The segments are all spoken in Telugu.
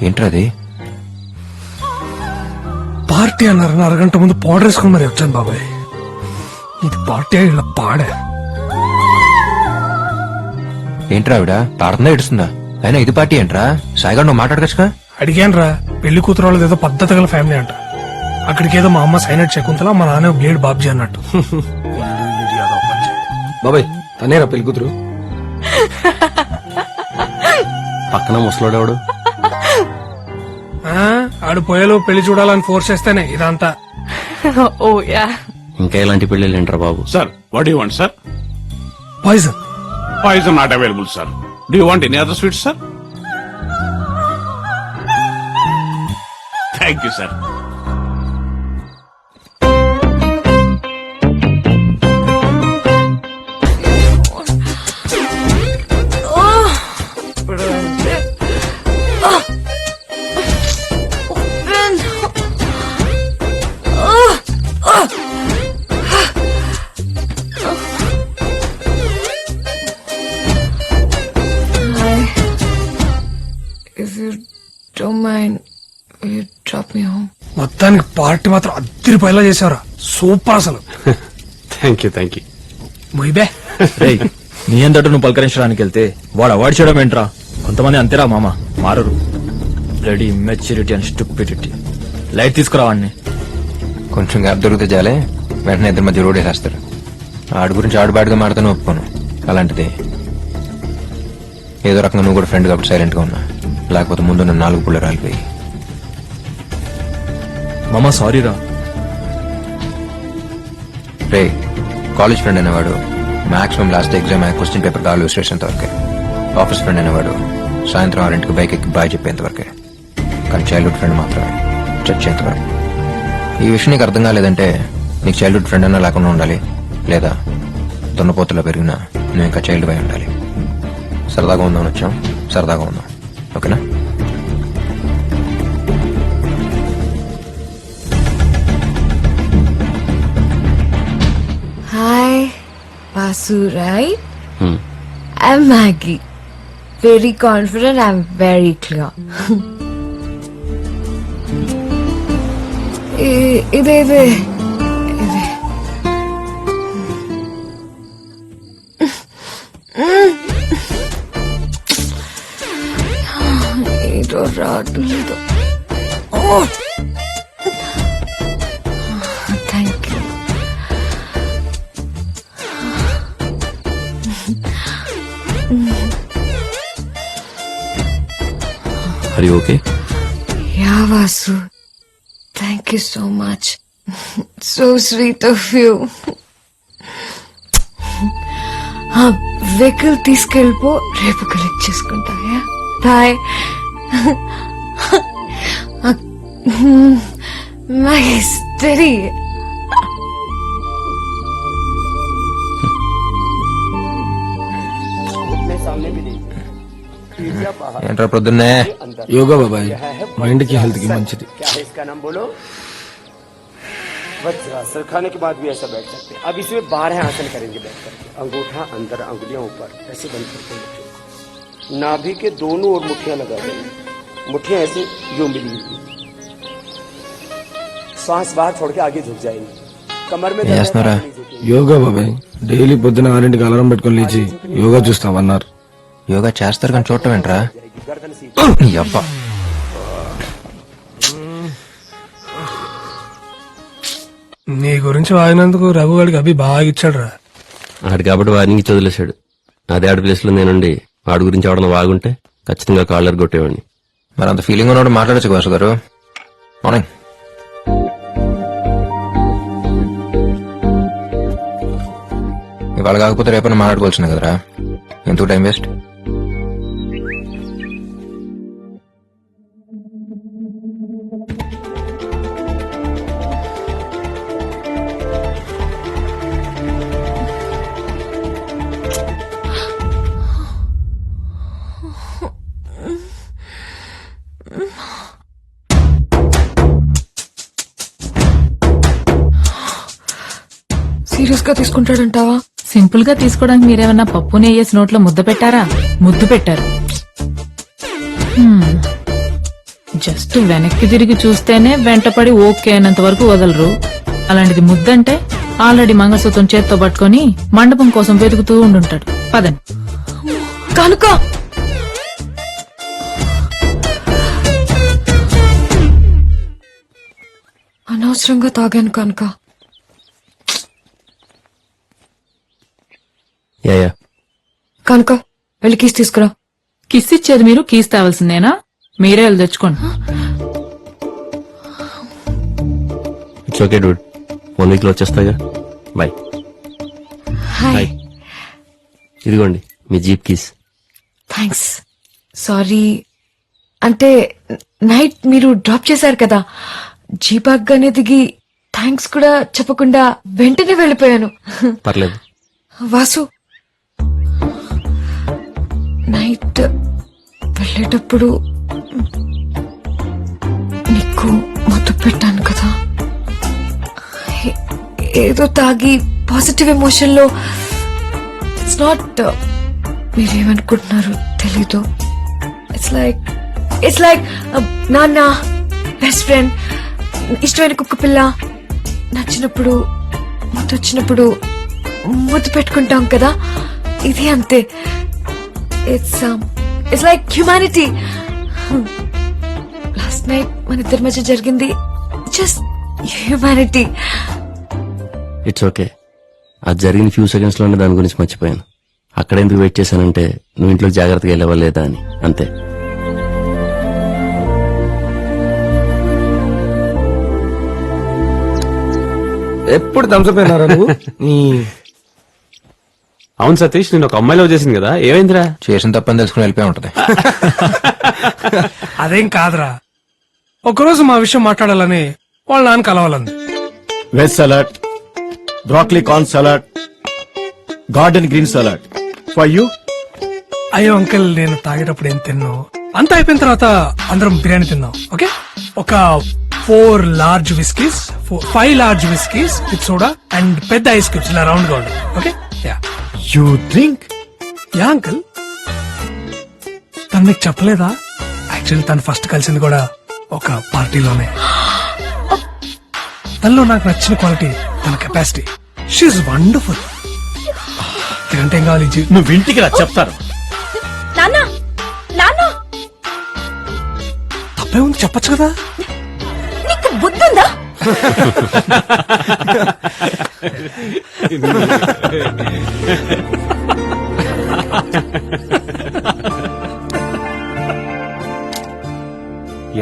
ఏంట్రది? పార్టీ అన్నారని అరగంట ముందు పౌడర్ వేసుకుని మరి వచ్చాను బాబాయ్. ఇది పార్టీ ఇలా పాడే. ఏంట్రా ఆవిడ పాడుతుందా ఏడుస్తుందా? అయినా ఇది పార్టీ ఏంట్రా? సాయిగా నువ్వు మాట్లాడకచ్చుగా. అడిగాను రా, పెళ్లి కూతురు వాళ్ళది ఏదో పద్ధతి గల ఫ్యామిలీ అంట. అక్కడికి ఏదో మా అమ్మ సైనట్ శకుంతల, మా నాన్న బ్లేడ్ బాబ్జీ అన్నట్టు. బాబాయ్ తనేరా పెళ్లి కూతురు? పక్కన ముసలోడేవాడు. ఆడు పోయేలో పెళ్లి చూడాలని ఫోర్స్ చేస్తేనే ఇదంతా. ఓ యా. ఇంకా ఎలాంటి పెళ్లి ఏంట్రా బాబు? Sir, what do you want, sir? Poison. Poison not available, sir. Do you want any other sweets, sir? Thank you, sir. If you don't mind, will you drop me home? మొత్తానికి పార్టీ మాత్రం అద్దరిపోయేలా చేసావురా. సూపర్ అసలు. Thank you. మొయ్యబే. రేయ్, నీ అంతటా నువ్వు పలకరించడానికి వెళ్తే వాడు అవాయిడ్ చేయడం ఏంట్రా? కొంతమంది అంతేరా మామ, మారరు. Ready maturity and stupidity. Light తీసుకురావాడిని. కొంచెం గ్యాప్ దొరికితే చాలే వెంటనే ఇద్దరి మధ్య రోడ్ వేసేస్తారు. ఆడి గురించి ఆడుబాటుగా మాడతాను ఒప్పుకోను. అలాంటిది ఏదో రకంగా నువ్వు కూడా ఫ్రెండ్ కాబట్టి సైలెంట్ గా ఉన్నా. లేకపోతే ముందు నన్ను 4 పుల్ల రాలిపోయి. మామ సారీరా. రే, కాలేజ్ ఫ్రెండ్ అనేవాడు maximum last exam question paper call station వరకే. ఆఫీస్ ఫ్రెండ్ అనేవాడు సాయంత్రం 6 బైక్ ఎక్కి బాయ్ చెప్పేంత వరకే. కానీ చైల్డ్హుడ్ ఫ్రెండ్ మాత్రమే చచ్చేంత వరకు. ఈ విషయం నీకు అర్థం కాలేదంటే నీకు చైల్డ్హుడ్ ఫ్రెండ్ అన్నా లేకుండా ఉండాలి, లేదా దున్నపోతులో పెరిగినా నువ్వు ఇంకా చైల్డ్ బై ఉండాలి. సరదాగా ఉందామని వచ్చాం, సరదాగా ఉందాం. ఓకేనా? Hi, Vasu, right? I'm Maggie. Very confident, I'm very clear. ఇది ఏదో రావట్లేదు. Thank you. Are you okay? Yeah, Vasu. Thank you so much. So sweet of you. Vehicle తీసుకెళ్ళిపో, రేపు కలెక్ట్ చేసుకుంటా. బాయ్. My study. ఏంట్రా పొద్దున్నే? యోగా బాబాయ్ మైండ్ కి హెల్త్ కి మంచిది. सर खाने के बाद भी ऐसा बैठ सकते हैं. अब इसमें 12 आसन करेंगे बैठ करके. अंगूठा अंदर, अंगुलियां ऊपर, ऐसे बंद करके मुट्ठियों. नाभि के दोनों ओर मुट्ठियां लगा देंगे. मुट्ठियां ऐसे यूं मिली. सांस बाहर छोड़ के आगे झुक जाएंगे. कमर में యోగా బాబాయ్ డైలీ పొద్దున 6కి అలారం పెట్టుకుని లేచి యోగా చూస్తామన్నారు. యోగా చేస్తారు కానీ చూడటం ఏంట్రా? నీ అబ్బా. నీ గురించి వాగినందుకు రఘుగాడికి అభి బాగా ఇచ్చాడు రా. ఆడు కాబట్టి వారిని చదిలేశాడు. అదే ఆడి ప్లేస్ లో నేనుండి వాడి గురించి ఎవడన్నా వాగుంటే ఖచ్చితంగా కాలర్ కొట్టేవాడిని. మరి అంత ఫీలింగ్ ఉన్నవాడు మాట్లాడచ్చు వాసు గారు. మార్నింగ్. ఇవాళ కాకపోతే రేపన్నా మాట్లాడుకోవాల్సింది కదరా. ఎందుకు టైం వేస్ట్? సీరియస్ గా తీసుకుంటాడంటావా? సింపుల్ గా తీసుకోవడానికి మీరేమన్నా పప్పు నెయ్యేసి నోట్లో ముద్ద పెట్టారా? ముద్దు పెట్టారు. జస్ట్ వెనక్కి తిరిగి చూస్తేనే వెంటపడి ఓకే అయినంత వరకు వదలరు. అలాంటిది ముద్దంటే ఆల్రెడీ మంగళసూత్రం చేత్తో పట్టుకొని మండపం కోసం వెతుకుతూ ఉండుంటాడు. పదండి. కనుక అనవసరంగా తాగాను కనుక. యా కనుక వెళ్ళి కీస్ తీసుకురా. కిస్ ఇచ్చేది మీరు, కీస్ తేవాల్సిందేనా? మీరే వెళ్ళి తెచ్చుకోండి. ఇట్స్ ఓకే డూడ్, 1 వీక్ లో వచ్చేస్తాగా. బాయ్. హాయ్. ఇదిగోండి మీ జీప్ కీస్. థ్యాంక్స్. సారీ, అంటే నైట్ మీరు డ్రాప్ చేశారు కదా, జీపాగ్గానే దిగి థ్యాంక్స్ కూడా చెప్పకుండా వెంటనే వెళ్ళిపోయాను. పర్లేదు. వాసు, నైట్ వెళ్ళేటప్పుడు నీకు మత్తు పెట్టాను కదా, ఏదో తాగి పాజిటివ్ ఎమోషన్ లో. ఇట్స్ నాట్, మీరేమనుకుంటున్నారు తెలీదు. ఇట్స్ లైక్ నాన్న, బెస్ట్ ఫ్రెండ్, ఇష్టమైన కుక్క పిల్ల, నచ్చినప్పుడు ముద్దు వచ్చినప్పుడు ముద్దు పెట్టుకుంటాం కదా, ఇది అంతే. It's like humanity. Last night మన ఇద్దరి మధ్య జరిగింది జస్ట్ హ్యూమానిటీ. It's okay. అది జరిగిన ఫ్యూ సెకండ్స్ లోనే దాని గురించి మర్చిపోయాను. అక్కడ ఎందుకు వెయిట్ చేశానంటే నువ్వు ఇంట్లో జాగ్రత్తగా వెళ్ళవా లేదా అని, అంతే. ఎప్పుడు దంసపోయినారా నువ్వు? అవును సతీష్, నేను ఒక అమ్మాయిలో చేసింది కదా, ఏమైందిరా? చేసిన తప్పని తెలుసుకుని వెళ్ళిపోయి ఉంటది. అదేం కాదురా, ఒకరోజు మా విషయం మాట్లాడాలని వాళ్ళ నాన్న కలవాలంది. Veg salad, broccoli corn salad, garden green salad for you. అయ్యో అంకుల్, నేను తాగేటప్పుడు ఏం తిన్నావు, అంతా అయిపోయిన తర్వాత అందరం బిర్యానీ తిన్నాం. ఓకే, ఒక 4 large whiskies, 5 large whiskies with soda and పెద్ద ఐస్ క్యూబ్స్ ఇలా రౌండ్ గా ఉండాలి. Okay, yeah you drink? Yeah uncle. తను నీకు చెప్పలేదా? యాక్చువల్లీ తను ఫస్ట్ కలిసింది కూడా ఒక పార్టీలోనే. తనలో నాకు నచ్చిన క్వాలిటీ తన కెపాసిటీ. She wonderful. ఎందుకంటే ఏం కావాలి? నువ్వు ఇంటికి రా, చెప్తాను. తప్పే ఉంది, చెప్పచ్చు కదా. నీకు బుద్ధుందా?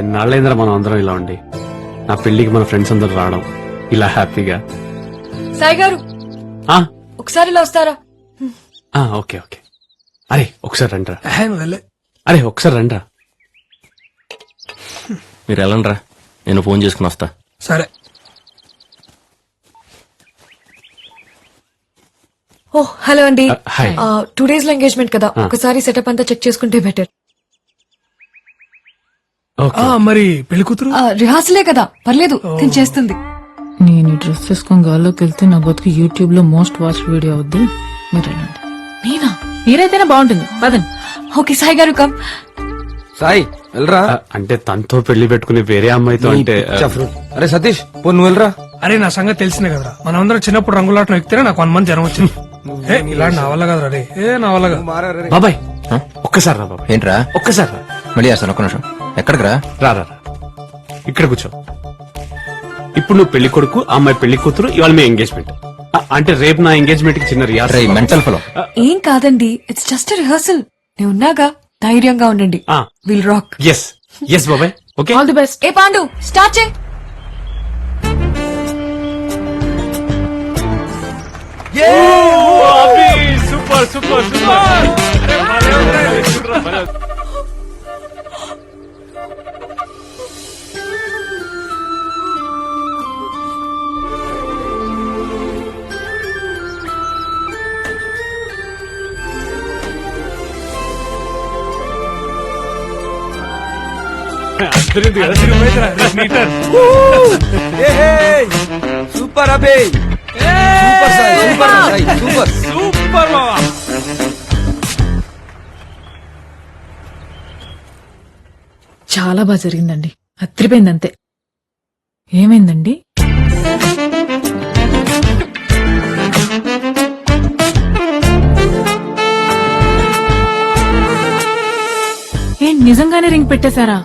ఎన్నాళ్ళైందిరా మనం అందరం ఇలా ఉండి. నా పెళ్లికి మన ఫ్రెండ్స్ అందరూ రావడం ఇలా హ్యాపీగా. సాయి గారు, ఆ, ఒకసారి ఇలా వస్తారా? ఆ, ఓకే ఓకే. అరే ఒకసారి రండిరా. వెళ్ళే అరే ఒకసారి రండిరా. మీరు వెళ్ళండిరా, నేను ఫోన్ చేసుకుని వస్తా. సరే. ఓ హలో అండి. హాయ్. 2 days లో ఎంగేజ్మెంట్ కదా, ఒకసారి సెటప్ అంతా చెక్ చేసుకుంటే బెటర్. ఓకే. మరి పెళ్లి కూతురు రిహార్సలే కదా, పర్లేదు, నేను చేస్తుంది. నేను ఈ డ్రెస్ వేసుకొని గాల్లోకి వెళ్తే నా బతుకు యూట్యూబ్ లో మోస్ట్ వాచ్ వీడియో అవుద్ది. మీరు వెళ్ళండి. నేనా? మీరైతేనే బాగుంటుంది. పదండి. ఓకే సాయి గారు, కమ్. సాయి వెళ్ళరా. అంటే తనతో పెళ్లి పెట్టుకుని వేరే అమ్మాయితో అంటే అరే సతీష్, పో నువ్వు వెళ్ళరా. అరే నా సంగతి తెలిసిందే కదరా, మనందరం చిన్నప్పుడు రంగులాటం ఎక్కితేనే నాకు 1 month జ్వరం వచ్చింది. ఇలా నా వల్ల కదరా రే, నా వల్ల కాదు. బాబాయ్ ఒక్కసారి రా బాబాయ్, ఏంట్రా? ఒక్కసారి రా. మళ్ళీ చేస్తాను, ఒక్క నిమిషం. ఎక్కడికి రా? రా రా రా. ఇక్కడ కూర్చో. ఇప్పుడు నువ్వు పెళ్లి కొడుకు, ఆ అమ్మాయి పెళ్లి కూతురు, ఇవాళ మీ ఎంగేజ్మెంట్. అంటే రేపు నా ఎంగేజ్మెంట్ కి చిన్న రిహార్సల్. మెంటల్ ఫలో. ఏం కాదండి, ఇట్స్ జస్ట్ రిహార్సల్. నేను ఉన్నాగా, ధైర్యంగా ఉండండి. Will rock. ఎస్ ఎస్ బాబాయ్. Okay, all the best. ఏ పాండు, స్టార్ట్ చేయి. Super super super. సూపర్ అబే, super Sai, super Sai, super. Super బావా. చాలా బాగా జరిగిందండి. అత్రిపోయిందంతే. ఏమైందండి? ఏంటి నిజంగానే రింగ్ పెట్టేశారా?